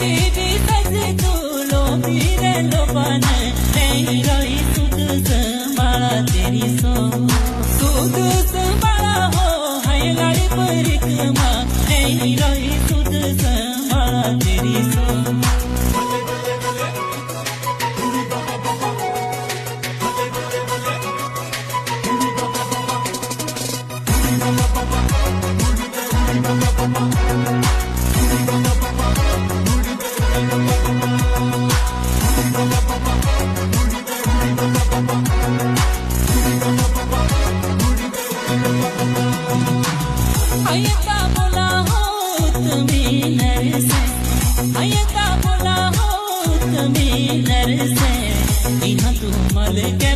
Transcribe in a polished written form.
दीदी सज तू लो पीरे लो बन नहीं रही सुध संभाला तेरी सो सुध संभाला हो है गाड़ी परिक्रमा नहीं रही सुध संभाला तेरी सो अयता बोला हो तुम्हें नर से अयता बोला हो तुम्हें नर से इन्हा तू मल के